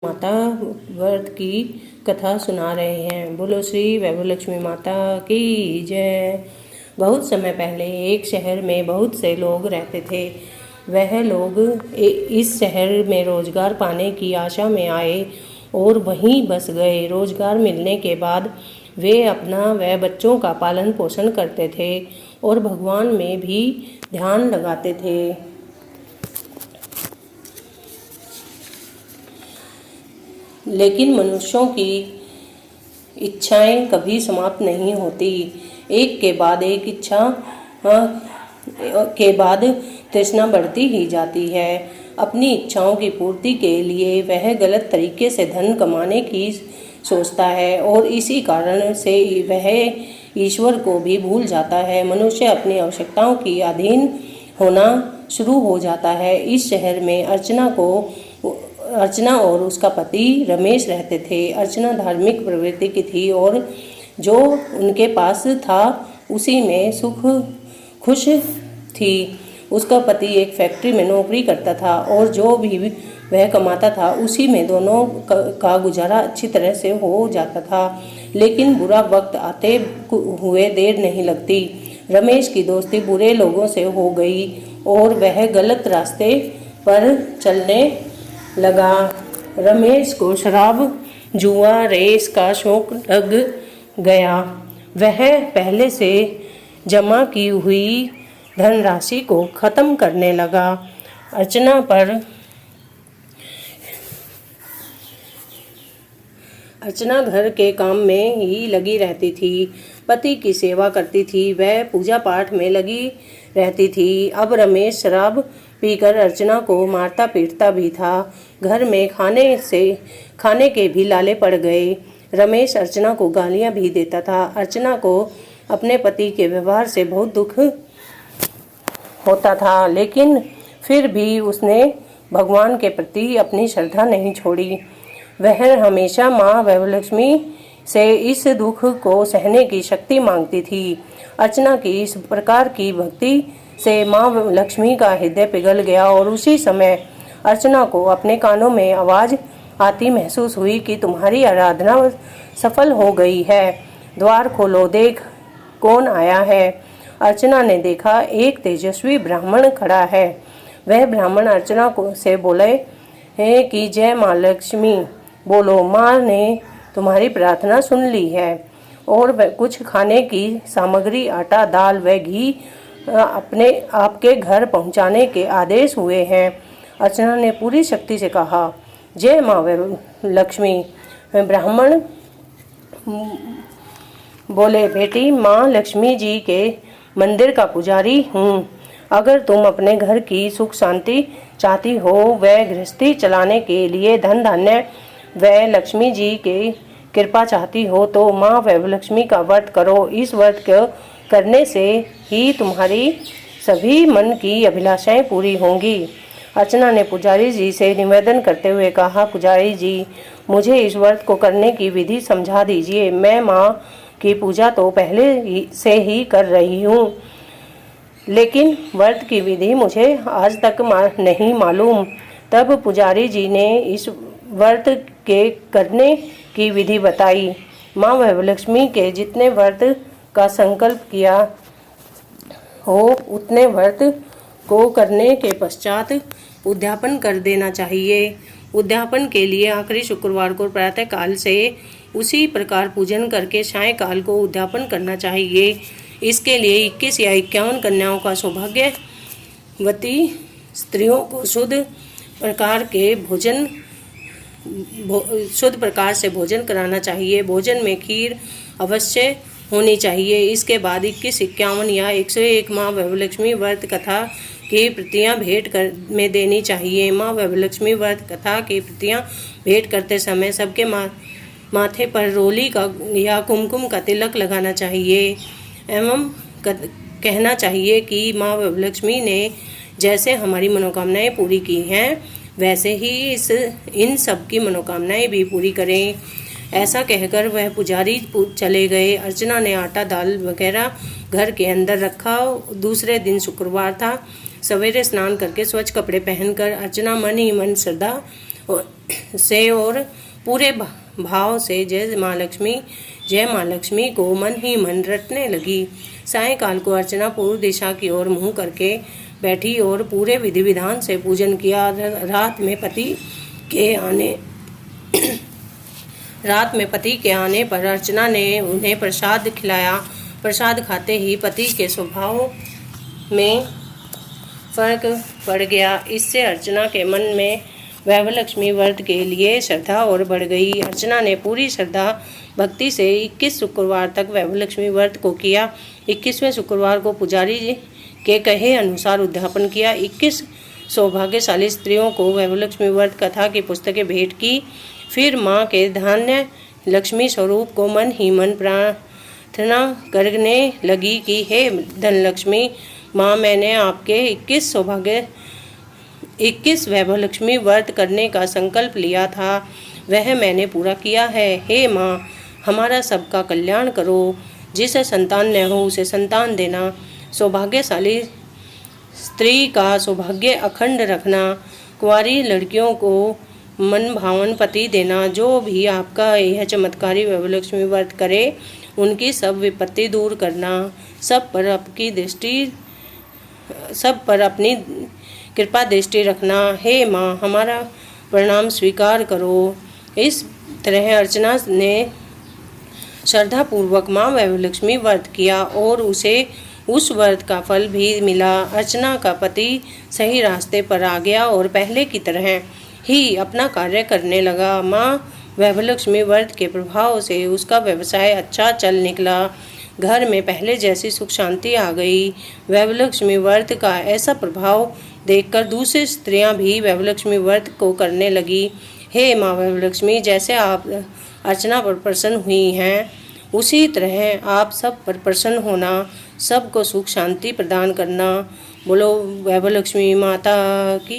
माता व्रत की कथा सुना रहे हैं। बोलो श्री वैभवलक्ष्मी माता की जय। बहुत समय पहले एक शहर में बहुत से लोग रहते थे। वह लोग इस शहर में रोजगार पाने की आशा में आए और वहीं बस गए। रोजगार मिलने के बाद वे अपना व बच्चों का पालन पोषण करते थे और भगवान में भी ध्यान लगाते थे। लेकिन मनुष्यों की इच्छाएं कभी समाप्त नहीं होती। एक के बाद एक इच्छा के बाद तृष्णा बढ़ती ही जाती है। अपनी इच्छाओं की पूर्ति के लिए वह गलत तरीके से धन कमाने की सोचता है और इसी कारण से वह ईश्वर को भी भूल जाता है। मनुष्य अपनी आवश्यकताओं की अधीन होना शुरू हो जाता है। इस शहर में अर्चना और उसका पति रमेश रहते थे। अर्चना धार्मिक प्रवृत्ति की थी और जो उनके पास था उसी में खुश थी। उसका पति एक फैक्ट्री में नौकरी करता था और जो भी वह कमाता था उसी में दोनों का गुजारा अच्छी तरह से हो जाता था। लेकिन बुरा वक्त आते हुए देर नहीं लगती। रमेश की दोस्ती बुरे लोगों से हो गई और वह गलत रास्ते पर चलने लगा। रमेश को शराब, जुआ, रेस का शौक लग गया। वह पहले से जमा की हुई धनराशि को खत्म करने लगा। अर्चना घर के काम में ही लगी रहती थी। पति की सेवा करती थी। वह पूजा पाठ में लगी रहती थी। अब रमेश शराब पीकर अर्चना को मारता पीटता भी था। घर में खाने के भी लाले पड़ गए। रमेश अर्चना को गालियां भी देता था। अर्चना को अपने पति के व्यवहार से बहुत दुख होता था, लेकिन फिर भी उसने भगवान के प्रति अपनी श्रद्धा नहीं छोड़ी। वह हमेशा माँ वैभवलक्ष्मी से इस दुख को सहने की शक्ति मांगती थी। अर्चना की इस प्रकार की भक्ति से माँ लक्ष्मी का हृदय पिघल गया और उसी समय अर्चना को अपने कानों में आवाज आती महसूस हुई कि तुम्हारी आराधना सफल हो गई है। द्वार खोलो, देख कौन आया है। अर्चना ने देखा, एक तेजस्वी ब्राह्मण खड़ा है। वह ब्राह्मण अर्चना को से बोले कि जय माँ लक्ष्मी। बोलो, माँ ने तुम्हारी प्रार्थना सुन ली है और कुछ खाने की सामग्री, आटा, दाल व घी अपने आपके घर पहुंचाने के आदेश हुए हैं। अर्चना ने पूरी शक्ति से कहा, जय माँ लक्ष्मी। ब्राह्मण बोले, बेटी, माँ लक्ष्मी जी के मंदिर का पुजारी हूँ। अगर तुम अपने घर की सुख शांति चाहती हो व गृहस्थी चलाने के लिए धन धान्य व लक्ष्मी जी के कृपा चाहती हो तो माँ वैभवलक्ष्मी का व्रत करो। इस व्रत को करने से ही तुम्हारी सभी मन की अभिलाषाएं पूरी होंगी। अर्चना ने पुजारी जी से निवेदन करते हुए कहा, पुजारी जी, मुझे इस व्रत को करने की विधि समझा दीजिए। मैं माँ की पूजा तो पहले से ही कर रही हूँ, लेकिन व्रत की विधि मुझे आज तक नहीं मालूम। तब पुजारी जी ने इस व्रत के करने की विधि बताई। माँ वैभवलक्ष्मी के जितने व्रत का संकल्प किया हो उतने व्रत को करने के पश्चात उद्यापन कर देना चाहिए। उद्यापन के लिए आखिरी शुक्रवार को प्रातः काल से उसी प्रकार पूजन करके सायंकाल को उद्यापन करना चाहिए। इसके लिए 21 या 51 कन्याओं का सौभाग्यवती स्त्रियों को शुद्ध प्रकार से भोजन कराना चाहिए। भोजन में खीर अवश्य होनी चाहिए। इसके बाद 21, 51 या 101 माँ वैभवलक्ष्मी व्रत कथा की प्रतियां में देनी चाहिए। माँ वैभवलक्ष्मी व्रत कथा की प्रतियां भेंट करते समय सबके माथे पर रोली का या कुमकुम का तिलक लगाना चाहिए एवं कहना चाहिए कि माँ वैभवलक्ष्मी ने जैसे हमारी मनोकामनाएं पूरी की हैं वैसे ही इन सब की मनोकामनाएं भी पूरी करें। ऐसा कहकर वह पुजारी चले गए। अर्चना ने आटा, दाल वगैरह घर के अंदर रखा। दूसरे दिन शुक्रवार था। सवेरे स्नान करके स्वच्छ कपड़े पहनकर अर्चना मन ही मन श्रद्धा और पूरे भाव से जय माँ लक्ष्मी को मन ही मन रटने लगी। सायंकाल को अर्चना पूर्व दिशा की ओर मुंह करके बैठी और पूरे विधि विधान से पूजन किया। रात में पति के आने पर अर्चना ने उन्हें प्रसाद खिलाया। प्रसाद खाते ही पति के स्वभाव में फर्क पड़ गया। इससे अर्चना के मन में वैभव लक्ष्मी व्रत के लिए श्रद्धा और बढ़ गई। अर्चना ने पूरी श्रद्धा भक्ति से 21 शुक्रवार तक वैभव लक्ष्मी व्रत को किया। 21वें शुक्रवार को पुजारी जी के कहे अनुसार उद्यापन किया। 21 सौभाग्यशाली स्त्रियों को वैभव लक्ष्मी व्रत कथा की पुस्तकें भेंट की। फिर माँ के धान्य लक्ष्मी स्वरूप को मन ही मन प्रार्थना करने लगी कि हे धनलक्ष्मी माँ, मैंने आपके 21 वैभव लक्ष्मी व्रत करने का संकल्प लिया था, वह मैंने पूरा किया है। हे माँ, हमारा सबका कल्याण करो। जिसे संतान न हो उसे संतान देना, सौभाग्यशाली स्त्री का सौभाग्य अखंड रखना, कुंवारी लड़कियों को मन भावन पति देना। जो भी आपका यह चमत्कारी वैभव लक्ष्मी व्रत करे उनकी सब विपत्ति दूर करना, सब पर अपनी कृपा दृष्टि रखना। हे माँ, हमारा प्रणाम स्वीकार करो। इस तरह अर्चना ने श्रद्धापूर्वक माँ वैभव लक्ष्मी व्रत किया और उसे उस व्रत का फल भी मिला। अर्चना का पति सही रास्ते पर आ गया और पहले की तरह ही अपना कार्य करने लगा। माँ वैभव लक्ष्मी व्रत के प्रभाव से उसका व्यवसाय अच्छा चल निकला। घर में पहले जैसी सुख शांति आ गई। वैभव लक्ष्मी व्रत का ऐसा प्रभाव देखकर दूसरी स्त्रियां भी वैभव लक्ष्मी व्रत को करने लगी। हे माँ वैभव लक्ष्मी, जैसे आप अर्चना पर प्रसन्न हुई हैं उसी तरह आप सब पर प्रसन्न होना, सबको सुख शांति प्रदान करना। बोलो वैभव लक्ष्मी माता की।